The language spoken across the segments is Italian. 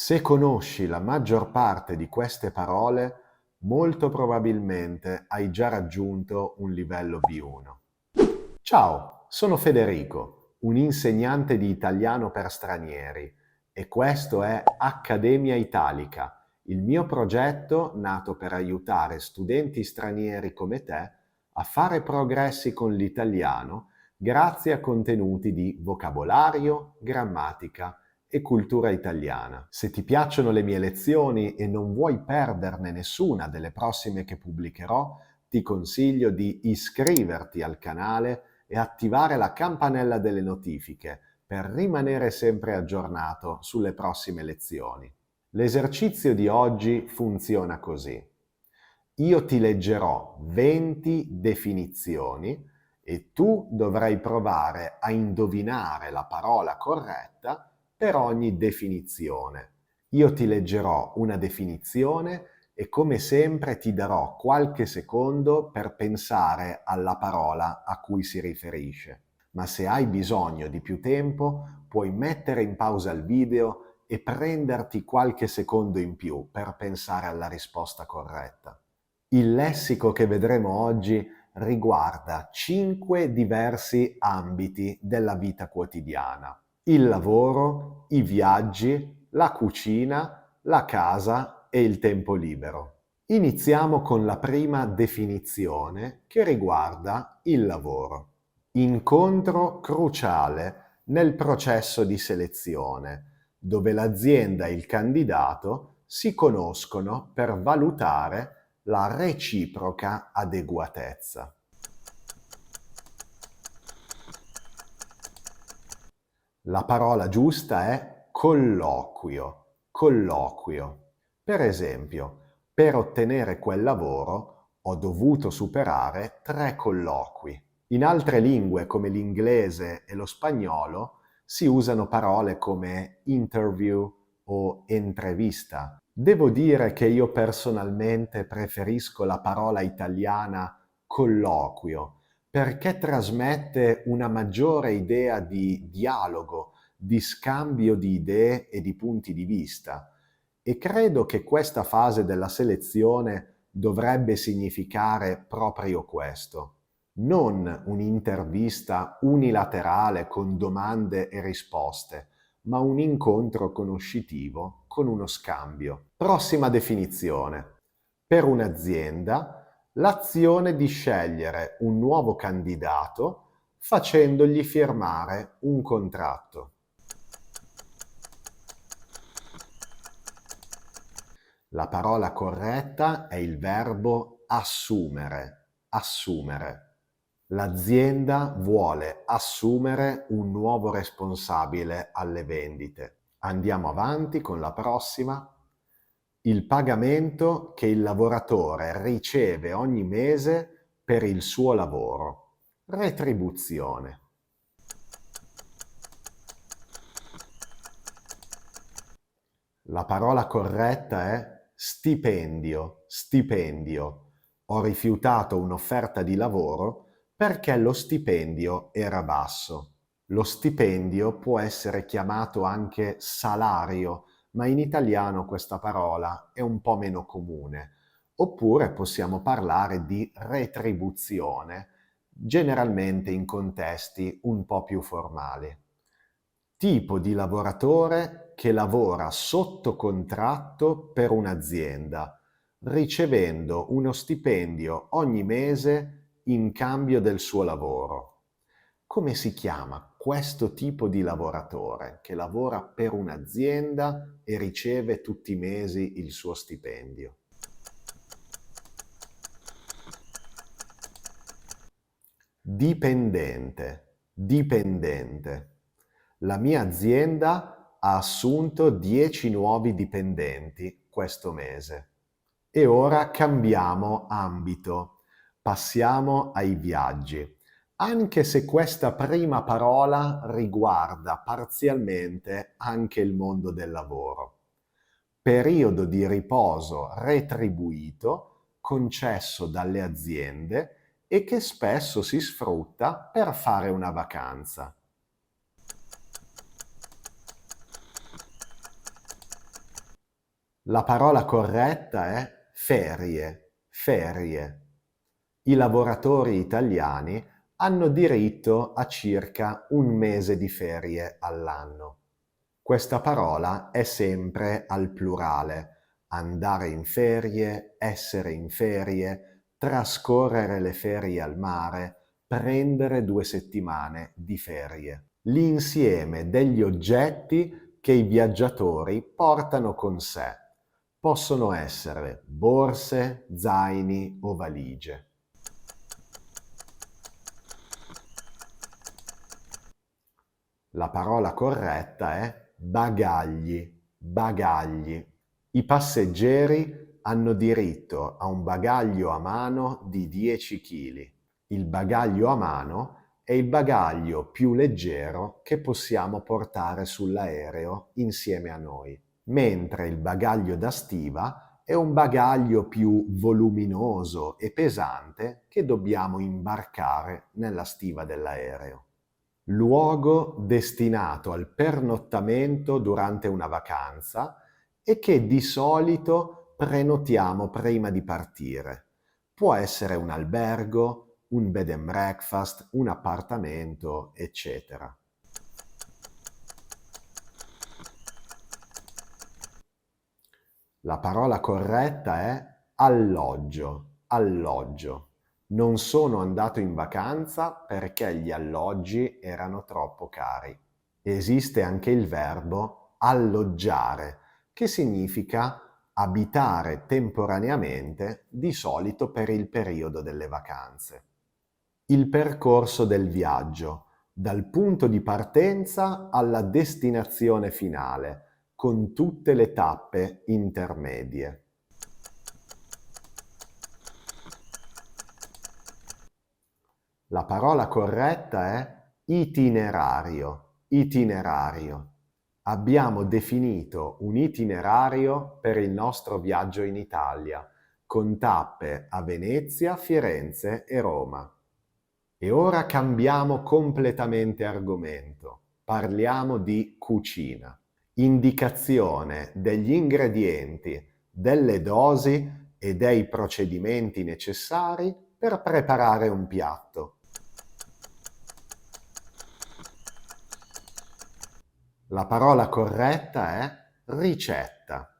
Se conosci la maggior parte di queste parole, molto probabilmente hai già raggiunto un livello B1. Ciao, sono Federico, un insegnante di italiano per stranieri e questo è Accademia Italica, il mio progetto nato per aiutare studenti stranieri come te a fare progressi con l'italiano grazie a contenuti di vocabolario, grammatica e cultura italiana. Se ti piacciono le mie lezioni e non vuoi perderne nessuna delle prossime che pubblicherò, ti consiglio di iscriverti al canale e attivare la campanella delle notifiche per rimanere sempre aggiornato sulle prossime lezioni. L'esercizio di oggi funziona così. Io ti leggerò 20 definizioni e tu dovrai provare a indovinare la parola corretta per ogni definizione. Io ti leggerò una definizione e come sempre ti darò qualche secondo per pensare alla parola a cui si riferisce. Ma se hai bisogno di più tempo, puoi mettere in pausa il video e prenderti qualche secondo in più per pensare alla risposta corretta. Il lessico che vedremo oggi riguarda 5 diversi ambiti della vita quotidiana: il lavoro, i viaggi, la cucina, la casa e il tempo libero. Iniziamo con la prima definizione che riguarda il lavoro. Incontro cruciale nel processo di selezione, dove l'azienda e il candidato si conoscono per valutare la reciproca adeguatezza. La parola giusta è colloquio. Colloquio. Per esempio, per ottenere quel lavoro ho dovuto superare 3 colloqui. In altre lingue come l'inglese e lo spagnolo si usano parole come interview o entrevista. Devo dire che io personalmente preferisco la parola italiana colloquio perché trasmette una maggiore idea di dialogo, di scambio di idee e di punti di vista. E credo che questa fase della selezione dovrebbe significare proprio questo. Non un'intervista unilaterale con domande e risposte, ma un incontro conoscitivo con uno scambio. Prossima definizione. Per un'azienda, l'azione di scegliere un nuovo candidato facendogli firmare un contratto. La parola corretta è il verbo assumere. Assumere. L'azienda vuole assumere un nuovo responsabile alle vendite. Andiamo avanti con la prossima. Il pagamento che il lavoratore riceve ogni mese per il suo lavoro. Retribuzione. La parola corretta è stipendio. Stipendio. Ho rifiutato un'offerta di lavoro perché lo stipendio era basso. Lo stipendio può essere chiamato anche salario, ma in italiano questa parola è un po' meno comune. Oppure possiamo parlare di retribuzione, generalmente in contesti un po' più formali. Tipo di lavoratore che lavora sotto contratto per un'azienda, ricevendo uno stipendio ogni mese in cambio del suo lavoro. Come si chiama questo tipo di lavoratore che lavora per un'azienda e riceve tutti i mesi il suo stipendio? Dipendente. Dipendente. La mia azienda ha assunto 10 nuovi dipendenti questo mese. E ora cambiamo ambito. Passiamo ai viaggi. Anche se questa prima parola riguarda parzialmente anche il mondo del lavoro. Periodo di riposo retribuito concesso dalle aziende e che spesso si sfrutta per fare una vacanza. La parola corretta è ferie, ferie. I lavoratori italiani hanno diritto a circa un mese di ferie all'anno. Questa parola è sempre al plurale: andare in ferie, essere in ferie, trascorrere le ferie al mare, prendere 2 settimane di ferie. L'insieme degli oggetti che i viaggiatori portano con sé. Possono essere borse, zaini o valigie. La parola corretta è bagagli, bagagli. I passeggeri hanno diritto a un bagaglio a mano di 10 kg. Il bagaglio a mano è il bagaglio più leggero che possiamo portare sull'aereo insieme a noi, mentre il bagaglio da stiva è un bagaglio più voluminoso e pesante che dobbiamo imbarcare nella stiva dell'aereo. Luogo destinato al pernottamento durante una vacanza e che di solito prenotiamo prima di partire. Può essere un albergo, un bed and breakfast, un appartamento, eccetera. La parola corretta è alloggio, alloggio. Non sono andato in vacanza perché gli alloggi erano troppo cari. Esiste anche il verbo alloggiare, che significa abitare temporaneamente, di solito per il periodo delle vacanze. Il percorso del viaggio, dal punto di partenza alla destinazione finale, con tutte le tappe intermedie. La parola corretta è itinerario, itinerario. Abbiamo definito un itinerario per il nostro viaggio in Italia, con tappe a Venezia, Firenze e Roma. E ora cambiamo completamente argomento. Parliamo di cucina. Indicazione degli ingredienti, delle dosi e dei procedimenti necessari per preparare un piatto. La parola corretta è ricetta.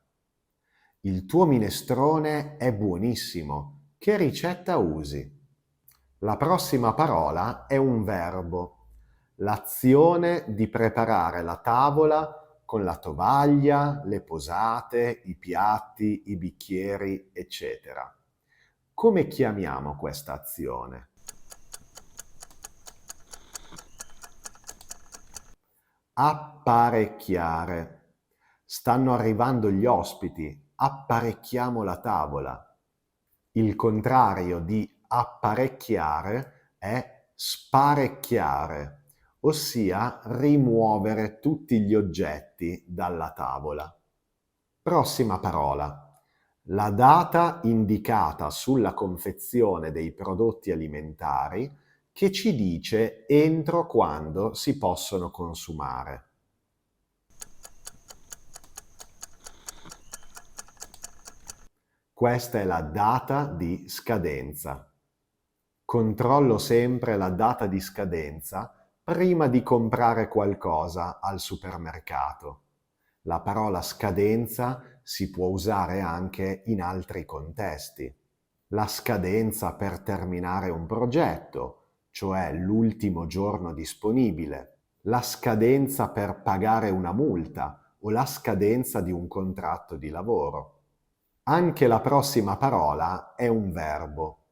Il tuo minestrone è buonissimo. Che ricetta usi? La prossima parola è un verbo. L'azione di preparare la tavola con la tovaglia, le posate, i piatti, i bicchieri, eccetera. Come chiamiamo questa azione? Apparecchiare. Stanno arrivando gli ospiti, apparecchiamo la tavola. Il contrario di apparecchiare è sparecchiare, ossia rimuovere tutti gli oggetti dalla tavola. Prossima parola. La data indicata sulla confezione dei prodotti alimentari che ci dice entro quando si possono consumare. Questa è la data di scadenza. Controllo sempre la data di scadenza prima di comprare qualcosa al supermercato. La parola scadenza si può usare anche in altri contesti. La scadenza per terminare un progetto, cioè l'ultimo giorno disponibile. La scadenza per pagare una multa o la scadenza di un contratto di lavoro. Anche la prossima parola è un verbo.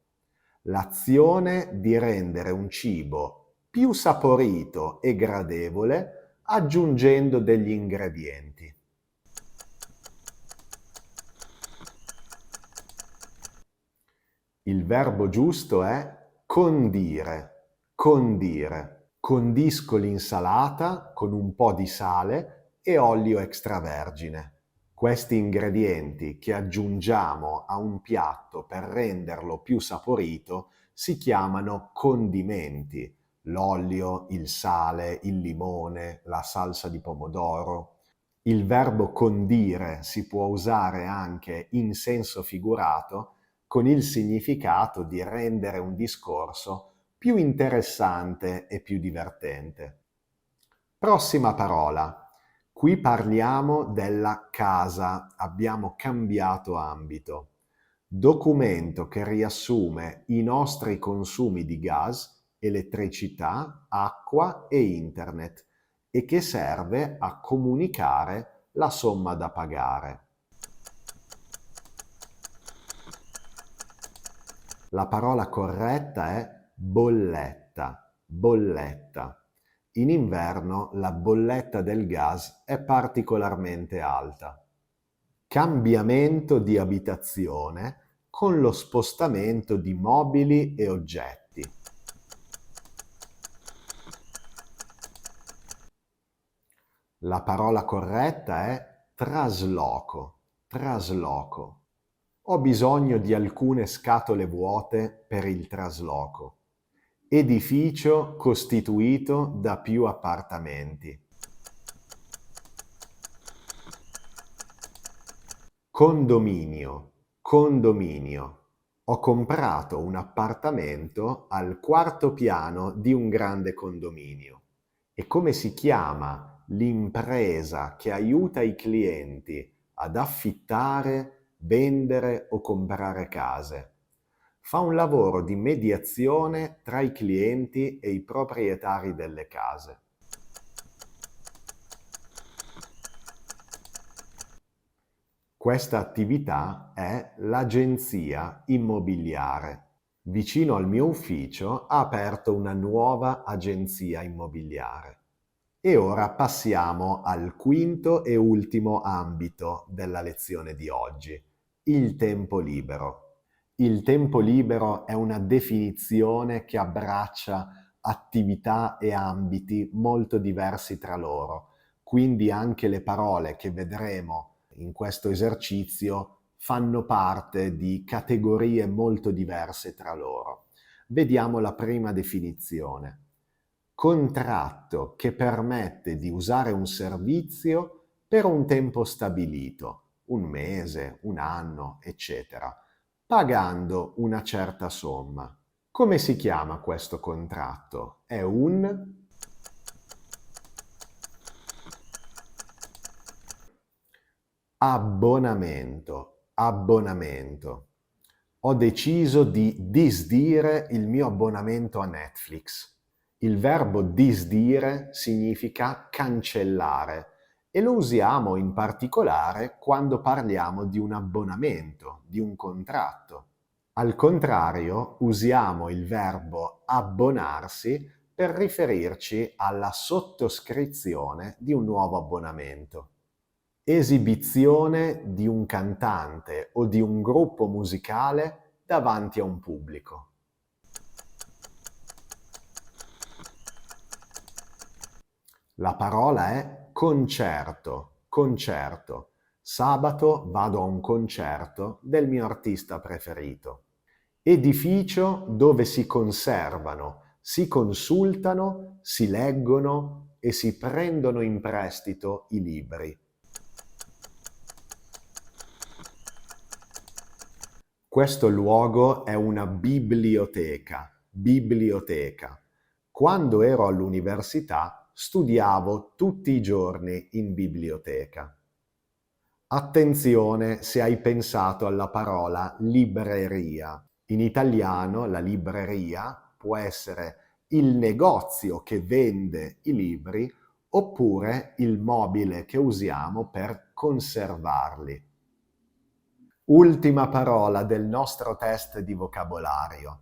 L'azione di rendere un cibo più saporito e gradevole aggiungendo degli ingredienti. Il verbo giusto è condire, condire. Condisco l'insalata con un po' di sale e olio extravergine. Questi ingredienti che aggiungiamo a un piatto per renderlo più saporito si chiamano condimenti. L'olio, il sale, il limone, la salsa di pomodoro. Il verbo condire si può usare anche in senso figurato con il significato di rendere un discorso più interessante e più divertente. Prossima parola. Qui parliamo della casa, abbiamo cambiato ambito. Documento che riassume i nostri consumi di gas, elettricità, acqua e internet e che serve a comunicare la somma da pagare. La parola corretta è bolletta, bolletta. In inverno la bolletta del gas è particolarmente alta. Cambiamento di abitazione con lo spostamento di mobili e oggetti. La parola corretta è trasloco, trasloco. Ho bisogno di alcune scatole vuote per il trasloco. Edificio costituito da più appartamenti. Condominio, condominio. Ho comprato un appartamento al quarto piano di un grande condominio. E come si chiama l'impresa che aiuta i clienti ad affittare, vendere o comprare case? Fa un lavoro di mediazione tra i clienti e i proprietari delle case. Questa attività è l'agenzia immobiliare. Vicino al mio ufficio ha aperto una nuova agenzia immobiliare. E ora passiamo al quinto e ultimo ambito della lezione di oggi, il tempo libero. Il tempo libero è una definizione che abbraccia attività e ambiti molto diversi tra loro, quindi anche le parole che vedremo in questo esercizio fanno parte di categorie molto diverse tra loro. Vediamo la prima definizione. Contratto che permette di usare un servizio per un tempo stabilito, un mese, un anno, eccetera, pagando una certa somma. Come si chiama questo contratto? È un abbonamento, abbonamento. Ho deciso di disdire il mio abbonamento a Netflix. Il verbo disdire significa cancellare e lo usiamo in particolare quando parliamo di un abbonamento, di un contratto. Al contrario, usiamo il verbo abbonarsi per riferirci alla sottoscrizione di un nuovo abbonamento. Esibizione di un cantante o di un gruppo musicale davanti a un pubblico. La parola è concerto, concerto. Sabato vado a un concerto del mio artista preferito. Edificio dove si conservano, si consultano, si leggono e si prendono in prestito i libri. Questo luogo è una biblioteca, biblioteca. Quando ero all'università studiavo tutti i giorni in biblioteca. Attenzione se hai pensato alla parola libreria. In italiano la libreria può essere il negozio che vende i libri oppure il mobile che usiamo per conservarli. Ultima parola del nostro test di vocabolario.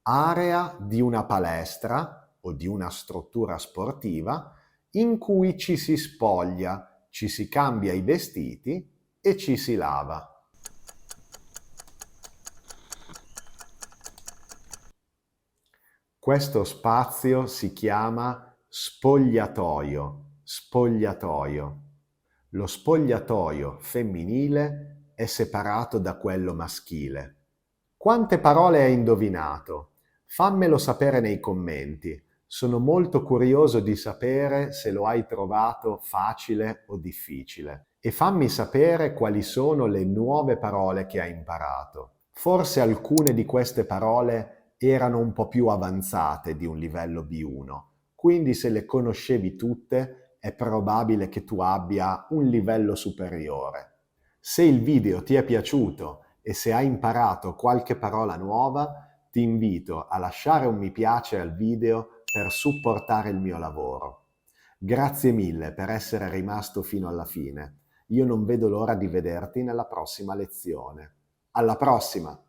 Area di una palestra o di una struttura sportiva in cui ci si spoglia, ci si cambia i vestiti e ci si lava. Questo spazio si chiama spogliatoio, spogliatoio. Lo spogliatoio femminile è separato da quello maschile. Quante parole hai indovinato? Fammelo sapere nei commenti. Sono molto curioso di sapere se lo hai trovato facile o difficile e fammi sapere quali sono le nuove parole che hai imparato. Forse alcune di queste parole erano un po' più avanzate di un livello B1, quindi se le conoscevi tutte è probabile che tu abbia un livello superiore. Se il video ti è piaciuto e se hai imparato qualche parola nuova, ti invito a lasciare un mi piace al video per supportare il mio lavoro. Grazie mille per essere rimasto fino alla fine. Io non vedo l'ora di vederti nella prossima lezione. Alla prossima!